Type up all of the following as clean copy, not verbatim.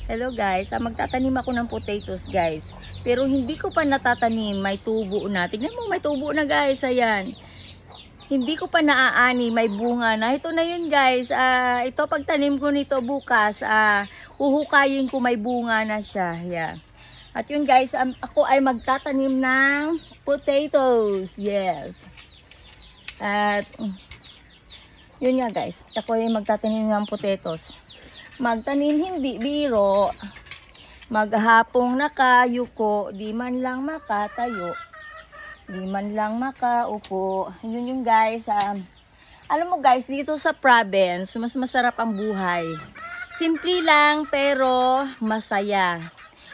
Hello guys, magtatanim ako ng potatoes guys. Pero hindi ko pa natatanim, may tubo na. Tignan mo, may tubo na guys, ayan. Hindi ko pa naaani, may bunga na. Ito na yun guys, ito pagtanim ko nito bukas, huhukayin ko may bunga na siya. Yeah. At yun guys, ako ay magtatanim ng potatoes, yes. At yun nga guys, ako ay magtatanim ng potatoes. Magtanim hindi biro, maghapong nakayuko, di man lang makatayo, di man lang makaupo. Yun yung guys, alam mo guys, dito sa province, mas masarap ang buhay. Simple lang pero masaya.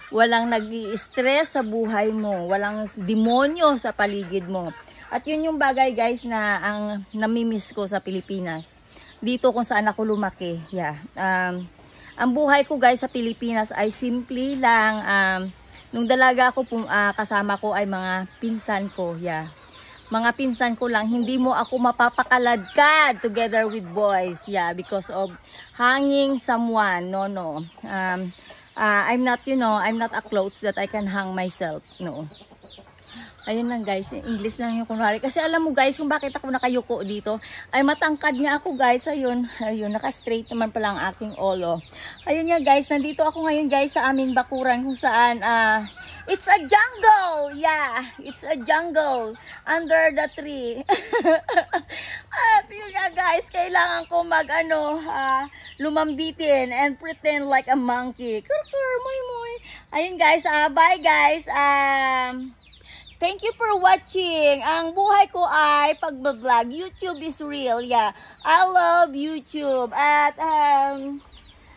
Walang nag-i-stress sa buhay mo, walang demonyo sa paligid mo. At yun yung bagay guys na ang namimiss ko sa Pilipinas. Dito kung saan ako lumaki. Yeah. Ang buhay ko guys sa Pilipinas ay simple lang. Nung dalaga ako, kasama ko ay mga pinsan ko. Yeah. Mga pinsan ko lang, hindi mo ako mapapakaladkad together with boys. Yeah, because of hanging someone. No. I'm not, I'm not a clothes that I can hang myself. No. Ayun lang guys, English lang yung kunwari. Kasi alam mo guys, kung bakit ako nakayuko dito, ay matangkad nga ako guys. Ayun, naka-straight naman pala ang aking olo. Ayun nga guys, nandito ako ngayon guys sa aming bakuran kung saan, it's a jungle! Yeah, it's a jungle under the tree. At yun nga guys, kailangan ko lumambitin and pretend like a monkey. Kurkur, moy. Ayun guys, bye guys. Thank you for watching. Ang buhay ko ay pagbablog. YouTube is real. Yeah. I love YouTube. At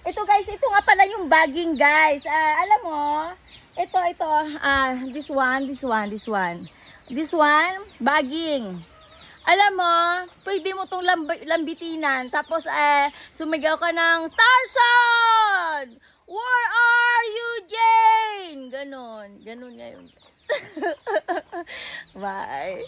ito guys, ito nga pala yung bagging guys. Alam mo, ito. This one, bagging. Alam mo, pwede mo tong lambitinan. Tapos sumigaw ka ng Tarzan! Where are you, Jane? Ganon ngayon. Bye.